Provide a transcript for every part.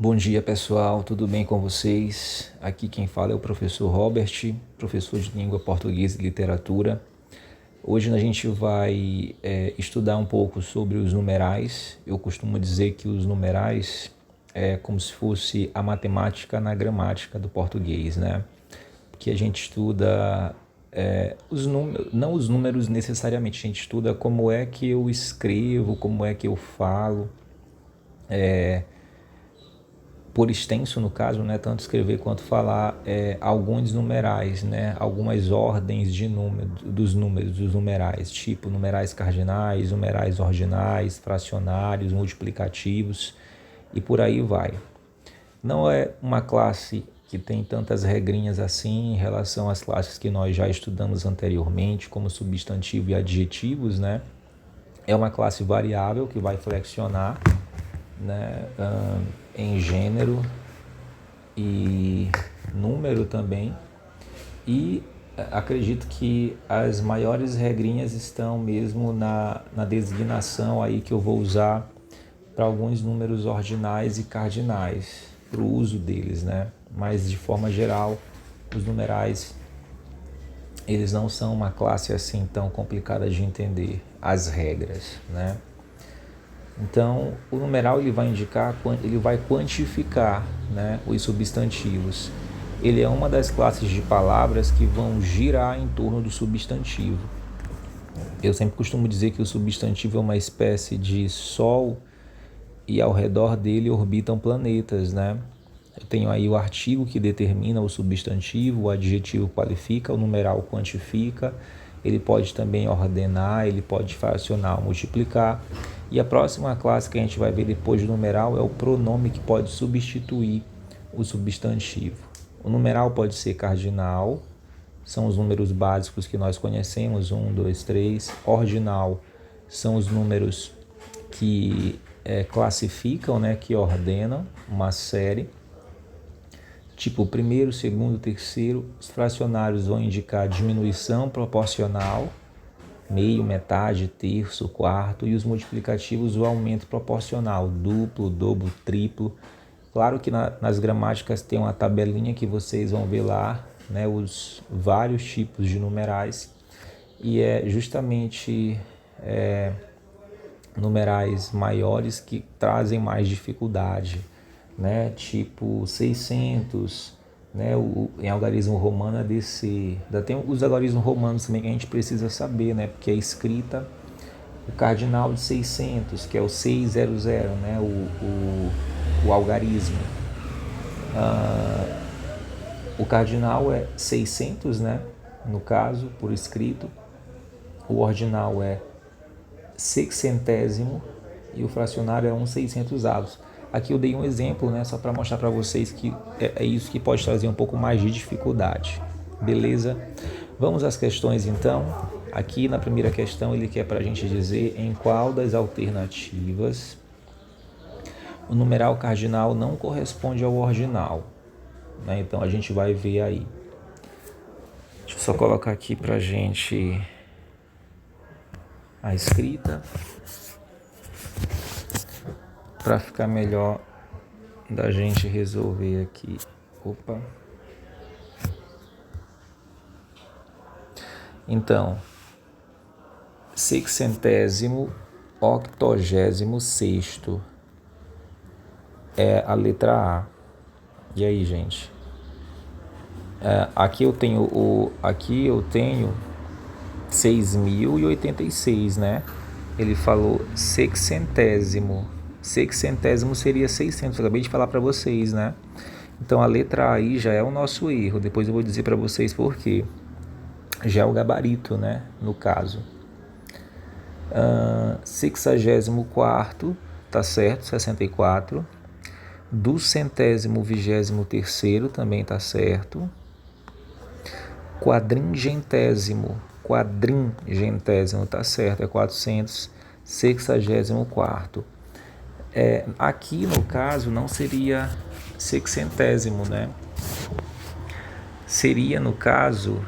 Bom dia, pessoal, tudo bem com vocês? Aqui quem fala é o professor Robert, professor de língua portuguesa e literatura. Hoje a gente vai estudar um pouco sobre os numerais. Eu costumo dizer que os numerais é como se fosse a matemática na gramática do português, né? Que a gente estuda os números, não os números necessariamente, a gente estuda como é que eu escrevo, como é que eu falo, por extenso no caso, né, tanto escrever quanto falar alguns numerais, né, algumas ordens de dos números, dos numerais, tipo numerais cardinais, numerais ordinais, fracionários, multiplicativos e por aí vai. Não é uma classe que tem tantas regrinhas assim em relação às classes que nós já estudamos anteriormente, como substantivo e adjetivos, né? É uma classe variável que vai flexionar, né, em gênero e número também. E acredito que as maiores regrinhas estão mesmo na designação aí que eu vou usar para alguns números ordinais e cardinais, para o uso deles, né? Mas de forma geral, os numerais eles não são uma classe assim tão complicada de entender as regras, né? Então, o numeral ele vai indicar, ele vai quantificar, né, os substantivos. Ele é uma das classes de palavras que vão girar em torno do substantivo. Eu sempre costumo dizer que o substantivo é uma espécie de sol e ao redor dele orbitam planetas, né? Eu tenho aí o artigo que determina o substantivo, o adjetivo qualifica, o numeral quantifica, ele pode também ordenar, ele pode fracionar, multiplicar. E a próxima classe que a gente vai ver depois do numeral é o pronome que pode substituir o substantivo. O numeral pode ser cardinal, são os números básicos que nós conhecemos, 1, 2, 3. Ordinal são os números que classificam, né, que ordenam uma série. Tipo, primeiro, segundo, terceiro, os fracionários vão indicar diminuição proporcional, meio, metade, terço, quarto, e os multiplicativos o aumento proporcional, duplo, dobro, triplo. Claro que nas gramáticas tem uma tabelinha que vocês vão ver lá, né, os vários tipos de numerais, e é justamente numerais maiores que trazem mais dificuldade, né? Tipo 600, né? Em algarismo romano é DC. Ainda tem os algarismos romanos também que a gente precisa saber, né? Porque é escrita o cardinal de 600, que é o 600, né? O algarismo. O cardinal é 600, né? No caso, por escrito. O ordinal é sexcentésimo e o fracionário é 1/600. Aqui eu dei um exemplo, né, só para mostrar para vocês que é isso que pode trazer um pouco mais de dificuldade. Beleza? Vamos às questões então. Aqui na primeira questão ele quer para a gente dizer em qual das alternativas o numeral cardinal não corresponde ao ordinal, né? Então a gente vai ver aí. Deixa eu só colocar aqui para a gente a escrita para ficar melhor da gente resolver aqui. Opa. Então, sexcentésimo, octogésimo sexto é a letra A. E aí, gente? Aqui eu tenho 6.086, né? Ele falou sexcentésimo. Sexcentésimo seria 600. Eu acabei de falar para vocês, né? Então a letra A aí já é o nosso erro. Depois eu vou dizer para vocês por quê. Já é o gabarito, né? No caso. 64º, tá certo? 64. Duzentésimo, 23º também tá certo. Quadringentésimo tá certo, é 464. Aqui no caso não seria sexcentésimo, né? Seria no caso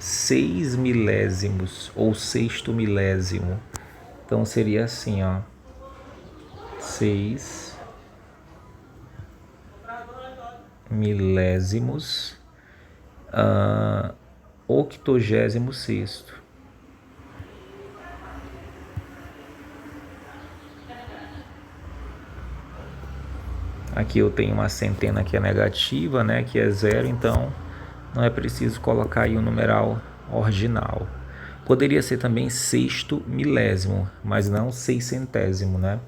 6 milésimos ou sexto milésimo. Então seria assim, ó, 6 milésimos, 86º. Aqui eu tenho uma centena que é negativa, né, que é 0, então não é preciso colocar aí o numeral ordinal. Poderia ser também sexto milésimo, mas não seiscentésimo, né?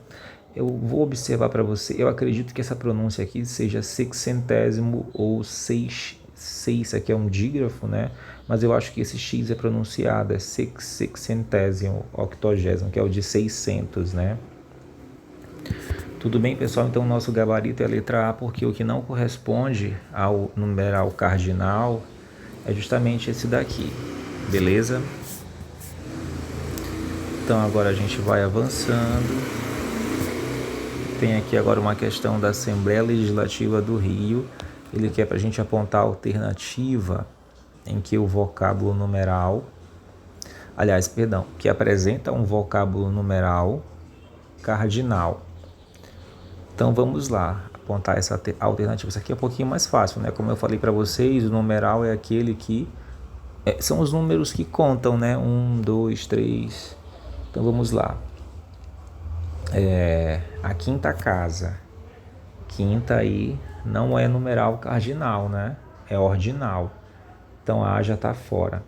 Eu vou observar para você, eu acredito que essa pronúncia aqui seja sexcentésimo ou seis, aqui é um dígrafo, né? Mas eu acho que esse X é pronunciado, é sexcentésimo, octogésimo, que é o de 600, né? Tudo bem, pessoal? Então, o nosso gabarito é a letra A, porque o que não corresponde ao numeral cardinal é justamente esse daqui, beleza? Então, agora a gente vai avançando. Tem aqui agora uma questão da Assembleia Legislativa do Rio. Ele quer para a gente apontar a alternativa em que o vocábulo numeral, que apresenta um vocábulo numeral cardinal. Então vamos lá, apontar essa alternativa. Isso aqui é um pouquinho mais fácil, né? Como eu falei para vocês, o numeral é aquele que são os números que contam, né? 1, 2, 3. Então vamos lá. A quinta casa. Quinta aí não é numeral cardinal, né? É ordinal. Então a já está fora.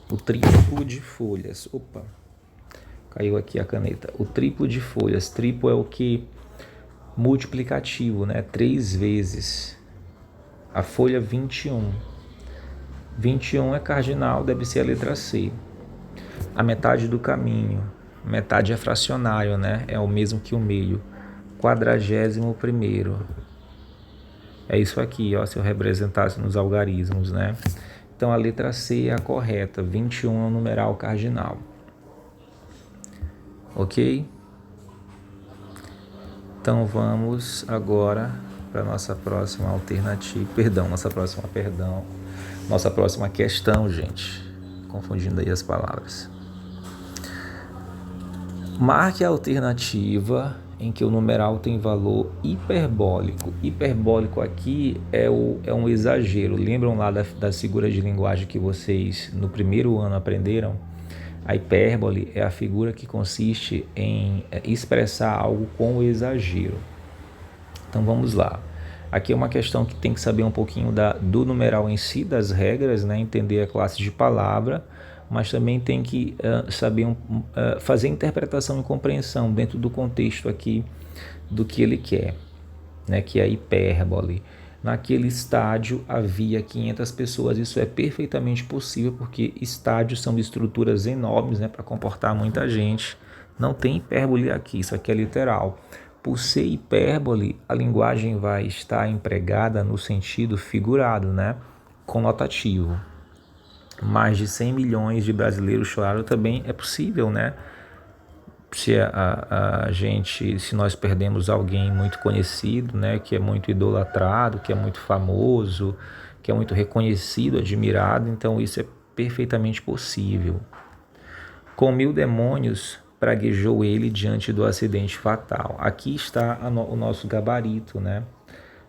O triplo de folhas. Opa, caiu aqui a caneta. O triplo de folhas. Triplo é o que? Multiplicativo, né? 3 vezes. A folha 21. 21 é cardinal, deve ser a letra C. A metade do caminho. Metade é fracionário, né? É o mesmo que o meio. 41º. É isso aqui, ó, se eu representasse nos algarismos, né? Então a letra C é a correta. 21 é o numeral cardinal. Ok? Então vamos agora para nossa próxima alternativa. Nossa próxima questão, gente. Confundindo aí as palavras. Marque a alternativa em que o numeral tem valor hiperbólico. Hiperbólico aqui é um exagero. Lembram lá das figuras de linguagem que vocês no primeiro ano aprenderam? A hipérbole é a figura que consiste em expressar algo com exagero. Então vamos lá. Aqui é uma questão que tem que saber um pouquinho do numeral em si, das regras, né? Entender a classe de palavra, mas também tem que saber fazer interpretação e compreensão dentro do contexto aqui do que ele quer, né? Que é a hipérbole. Naquele estádio havia 500 pessoas, isso é perfeitamente possível, porque estádios são estruturas enormes, né, para comportar muita gente. Não tem hipérbole aqui, isso aqui é literal. Por ser hipérbole, a linguagem vai estar empregada no sentido figurado, né, conotativo. Mais de 100 milhões de brasileiros choraram também é possível, né? Se nós perdemos alguém muito conhecido, né, que é muito idolatrado, que é muito famoso, que é muito reconhecido, admirado, então isso é perfeitamente possível. Com 1000 demônios praguejou ele diante do acidente fatal. Aqui está o nosso gabarito, né?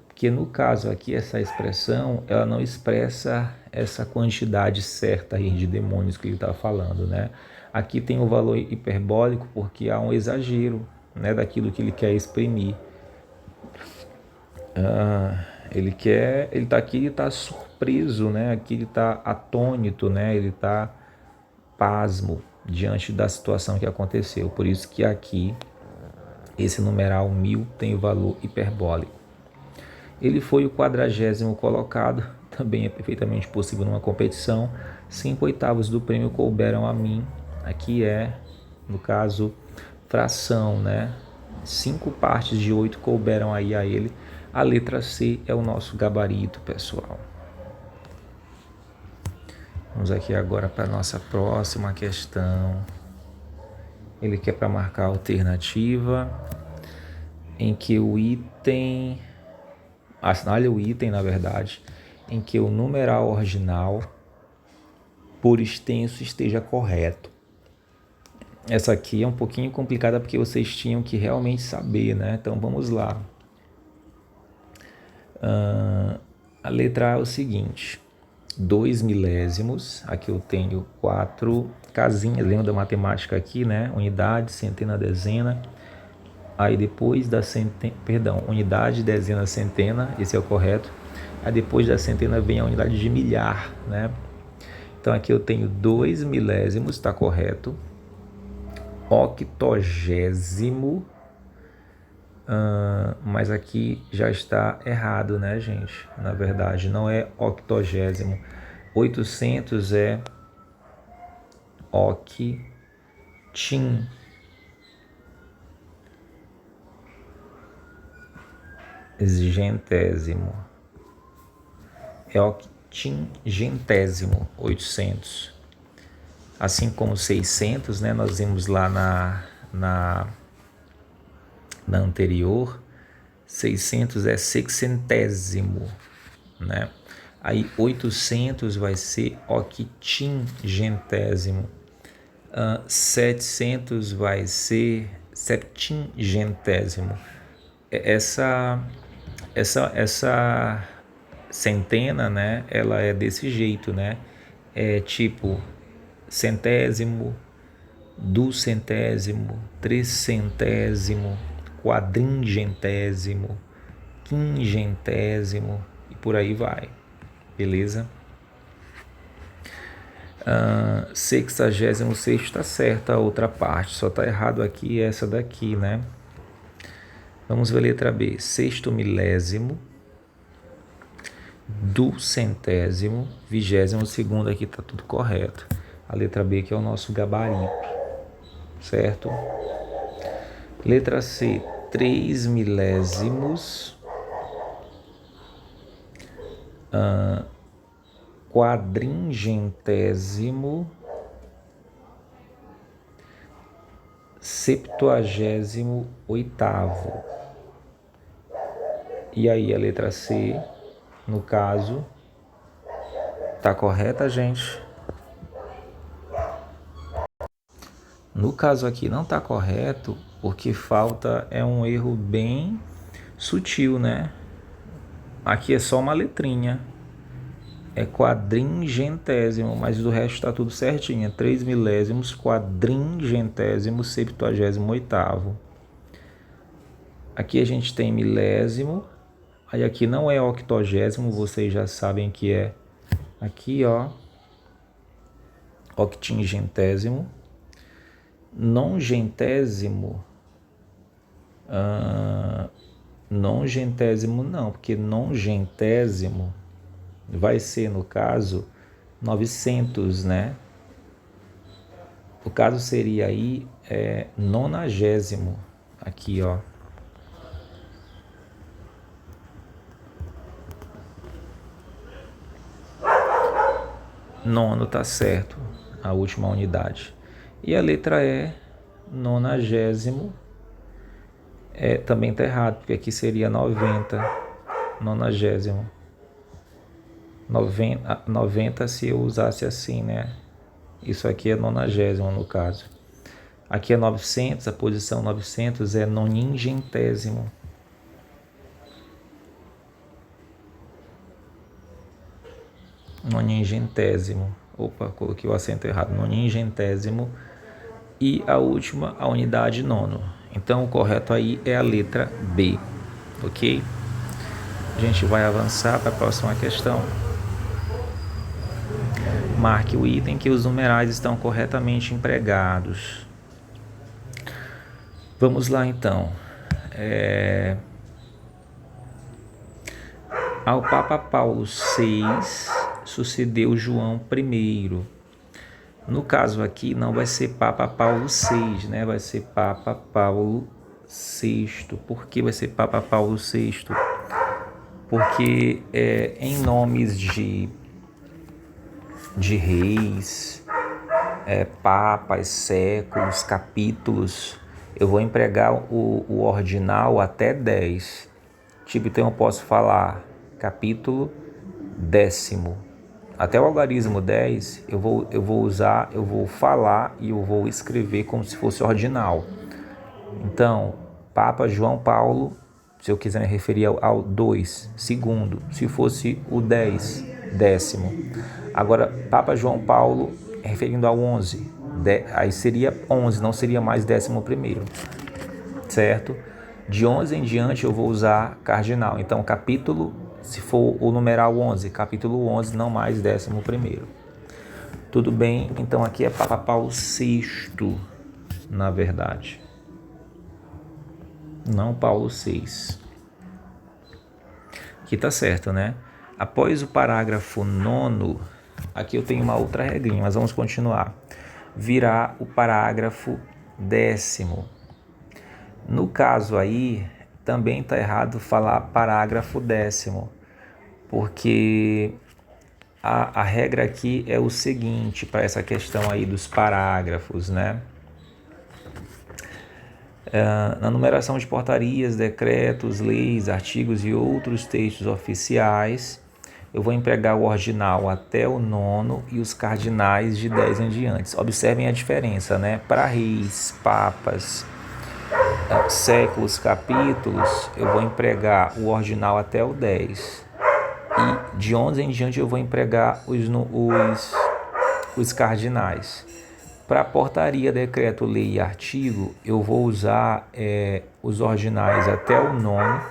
Porque no caso aqui, essa expressão, ela não expressa essa quantidade certa aí de demônios que ele está falando, né? Aqui tem o valor hiperbólico porque há um exagero, né, daquilo que ele quer exprimir. Ele está aqui, ele está surpreso, né? Aqui ele está atônito, né? Ele está pasmo diante da situação que aconteceu. Por isso que aqui esse numeral 1000 tem o valor hiperbólico. Ele foi o 40º colocado, também é perfeitamente possível numa competição. 5/8 do prêmio couberam a mim. Aqui é, no caso, fração, né? 5 partes de 8 couberam aí a ele. A letra C é o nosso gabarito, pessoal. Vamos aqui agora para a nossa próxima questão. Ele quer para marcar a alternativa em que o item... Assinale o item, na verdade, em que o numeral ordinal por extenso esteja correto. Essa aqui é um pouquinho complicada porque vocês tinham que realmente saber, né? Então vamos lá. A letra A é o seguinte: 2 milésimos, aqui eu tenho 4 casinhas, lembra da matemática aqui, né? Unidade, centena, dezena. Aí depois da centena, unidade, dezena, centena, esse é o correto. Aí depois da centena vem a unidade de milhar, né? Então aqui eu tenho 2 milésimos, está correto. Octogésimo, mas aqui já está errado, né, gente? Na verdade, não é octogésimo. 800 é octim. Gentésimo. É octingentésimo, 800. Assim como 600, né? Nós vimos lá na anterior. 600 é sexcentésimo, né? Aí 800 vai ser octingentésimo. 700 vai ser septingentésimo. Essa centena, né? Ela é desse jeito, né? É tipo centésimo, duzentésimo, trecentésimo, quadringentésimo, quingentésimo e por aí vai, beleza? 66º está certa a outra parte, só está errado aqui essa daqui, né? Vamos ver a letra B. Sexto milésimo, duzentésimo, 22º, aqui está tudo correto. A letra B que é o nosso gabarito, certo? Letra C, 3 milésimos, quadringentésimo, 78º. E aí a letra C, no caso, tá correta, gente? No caso aqui não tá correto, porque falta um erro bem sutil, né? Aqui é só uma letrinha. É quadringentésimo, mas do resto está tudo certinho. 3 milésimos, quadringentésimo, 78º. Aqui a gente tem milésimo. Aí aqui não é octogésimo, vocês já sabem que é. Aqui, ó, octingentésimo. Nongentésimo. Nongentésimo não, porque nongentésimo vai ser, no caso, 900, né? O caso seria aí nonagésimo. Aqui, ó. Nono tá certo, a última unidade. E a letra E, nonagésimo, também tá errado, porque aqui seria 90, nonagésimo. 90 se eu usasse assim, né? Isso aqui é nonagésimo no caso. Aqui é 900, a posição 900 é noningentésimo. Noningentésimo. Opa, coloquei o acento errado. Noningentésimo. E a última, a unidade nono. Então o correto aí é a letra B, ok? A gente vai avançar para a próxima questão. Marque o item que os numerais estão corretamente empregados. Vamos lá então. Ao Papa Paulo VI sucedeu João I. No caso aqui não vai ser Papa Paulo VI, né? Vai ser Papa Paulo VI. Por que vai ser Papa Paulo VI? Porque em nomes de reis, papas, séculos, capítulos, eu vou empregar o ordinal até 10. Tipo, então eu posso falar capítulo 10º. Até o algarismo 10, eu vou falar e eu vou escrever como se fosse ordinal. Então, Papa João Paulo Se eu quiser me referir ao 2, segundo. Se fosse o 10, décimo. Agora, Papa João Paulo, referindo ao 11, aí seria 11, não seria mais 11º, certo? De 11 em diante eu vou usar cardinal. Então, capítulo, se for o numeral 11, capítulo 11, não mais 11º. Tudo bem? Então, aqui é Papa Paulo VI, na verdade. Não Paulo VI. Aqui tá certo, né? Após o parágrafo 9, aqui eu tenho uma outra regrinha, mas vamos continuar. Virá o parágrafo 10º. No caso aí, também está errado falar parágrafo 10º, porque a regra aqui é o seguinte, para essa questão aí dos parágrafos, né? Na numeração de portarias, decretos, leis, artigos e outros textos oficiais, eu vou empregar o ordinal até o 9º e os cardinais de 10 em diante. Observem a diferença, né? Para reis, papas, séculos, capítulos, eu vou empregar o ordinal até o 10. E de 11 em diante eu vou empregar os cardinais. Para portaria, decreto, lei e artigo, eu vou usar os ordinais até o 9º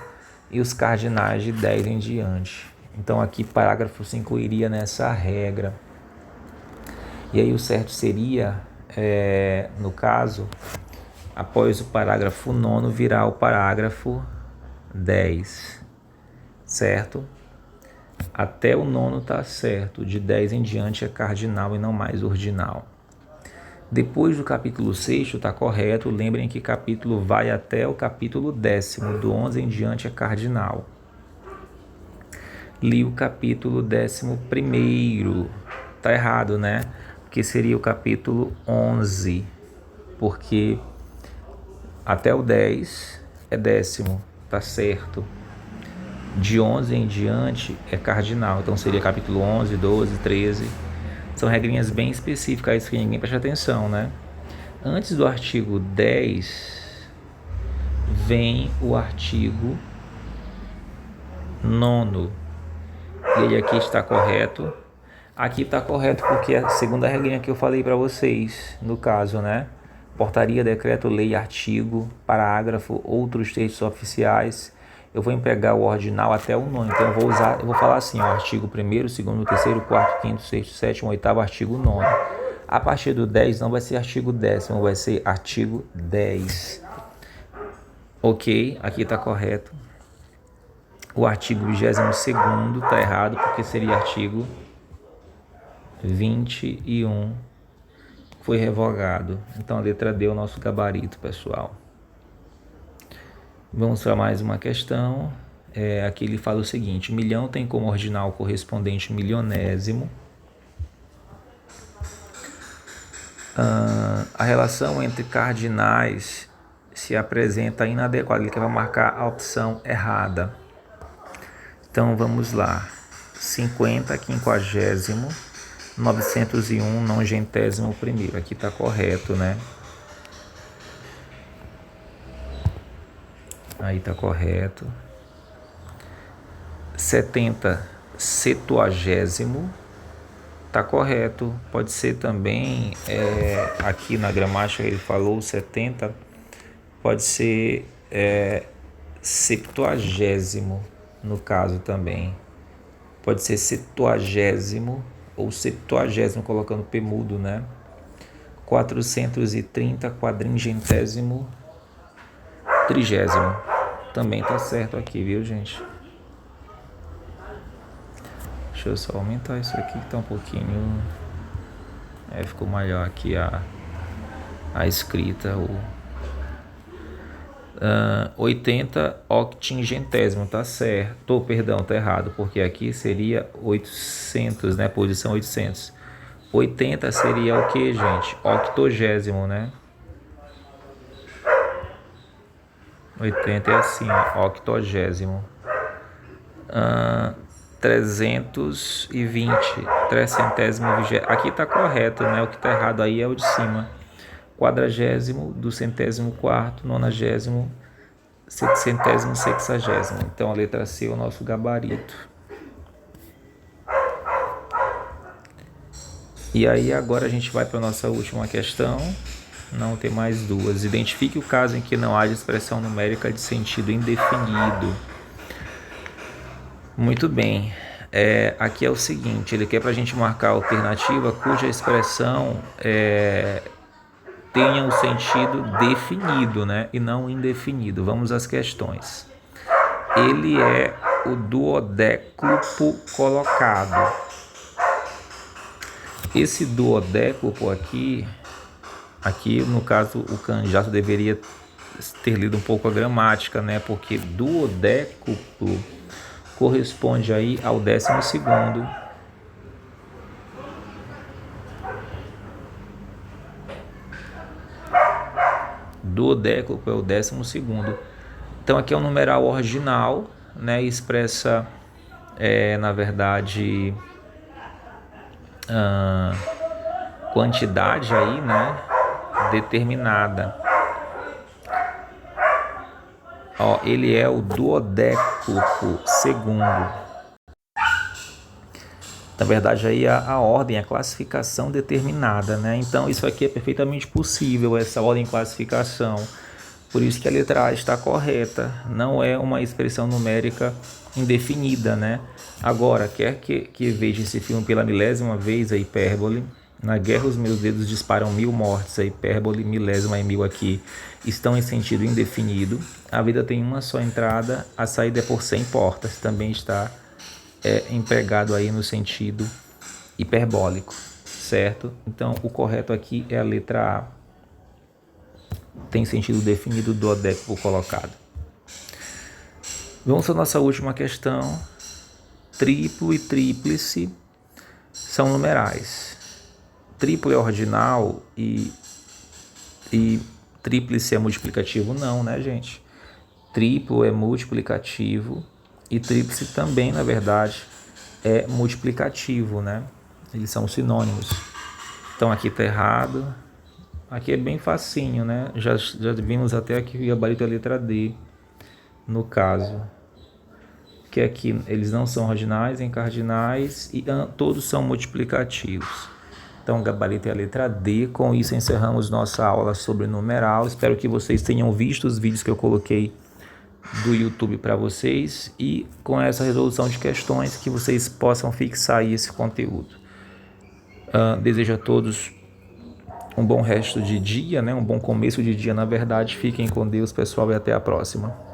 e os cardinais de 10 em diante. Então aqui parágrafo 5 iria nessa regra. E aí o certo seria, no caso, após o parágrafo 9 virá o parágrafo 10, certo? Até o 9 está certo, de 10 em diante é cardinal e não mais ordinal. Depois do capítulo 6 está correto, lembrem que capítulo vai até o capítulo 10º, do 11 em diante é cardinal. Li o capítulo 11º, está errado, né? Porque seria o capítulo 11, porque até o 10 é 10º, tá certo. De 11 em diante é cardinal, então seria capítulo 11, 12, 13. São regrinhas bem específicas que ninguém presta atenção, né? Antes do artigo 10 vem o artigo 9. E ele aqui está correto. Aqui está correto porque é a segunda regrinha que eu falei para vocês, no caso, né? Portaria, decreto, lei, artigo, parágrafo, outros textos oficiais. Eu vou empregar o ordinal até o 9. Então eu vou falar assim, ó, artigo 1º, 2º, 3º, 4º, 5º, 6º, 7º, 8º, artigo 9. A partir do 10 não vai ser artigo 10º, vai ser artigo 10. Ok, aqui está correto. O artigo 22º está errado porque seria artigo 21. Foi revogado. Então a letra D é o nosso gabarito, pessoal. Vamos para mais uma questão. Aqui ele fala o seguinte: o milhão tem como ordinal correspondente milionésimo. A relação entre cardinais se apresenta inadequada. Ele quer marcar a opção errada. Então vamos lá. 50, quinquagésimo, 901, nonagentésimo primeiro. Aqui está correto, né? Aí está correto. 70, septuagésimo. Está correto. Pode ser também, aqui na gramática ele falou 70, pode ser septuagésimo no caso também. Pode ser septuagésimo ou septuagésimo colocando P mudo, né? 430, quadringentésimo, trigésimo. Também tá certo aqui, viu, gente? Deixa eu só aumentar isso aqui que tá um pouquinho... ficou maior aqui a escrita. 80 octingentésimo, tá certo. Perdão, tá errado, porque aqui seria 800, né? Posição 800. 80 seria o que, gente? Octogésimo, né? 80 é assim, ó, octogésimo. 320, trecentésimo, vigésimo. Aqui tá correto, né? O que tá errado aí é o de cima. Quadragésimo, duzentésimo quarto, nonagésimo, 760. Então a letra C é o nosso gabarito. E aí agora a gente vai para a nossa última questão. Não tem mais duas. Identifique o caso em que não haja expressão numérica de sentido indefinido. Muito bem. Aqui é o seguinte, ele quer para a gente marcar a alternativa cuja expressão tenha um sentido definido, né, e não indefinido. Vamos às questões. Ele é o duodécuplo colocado. Esse duodécuplo aqui no caso o candidato deveria ter lido um pouco a gramática, né, porque duodécuplo corresponde aí ao 12º. Duodécuplo é o 12º. Então aqui é o numeral ordinal, né? Expressa, na verdade, quantidade aí, né? Determinada. Ele é o duodécuplo segundo. Na verdade, aí a ordem, a classificação determinada, né? Então, isso aqui é perfeitamente possível, essa ordem de classificação. Por isso que a letra A está correta. Não é uma expressão numérica indefinida, né? Agora, quer que veja esse filme pela milésima vez, a hipérbole. Na guerra os meus dedos disparam 1000 mortes, a hipérbole, milésima e 1000 aqui, estão em sentido indefinido. A vida tem uma só entrada, a saída é por 100 portas, também está empregado aí no sentido hiperbólico, certo? Então, o correto aqui é a letra A. Tem sentido definido do duodécuplo colocado. Vamos à nossa última questão. Triplo e tríplice são numerais. Triplo é ordinal e tríplice é multiplicativo? Não, né, gente? Triplo é multiplicativo e tríplice também, na verdade, é multiplicativo, né? Eles são sinônimos. Então aqui está errado. Aqui é bem facinho, né? Já vimos até aqui o gabarito é a letra D, no caso. Que aqui eles não são ordinais, nem cardinais e todos são multiplicativos. Então o gabarito é a letra D. Com isso encerramos nossa aula sobre numeral. Espero que vocês tenham visto os vídeos que eu coloquei do YouTube para vocês e com essa resolução de questões que vocês possam fixar aí esse conteúdo. Desejo a todos um bom resto de dia, né? Um bom começo de dia, na verdade. Fiquem com Deus, pessoal, e até a próxima.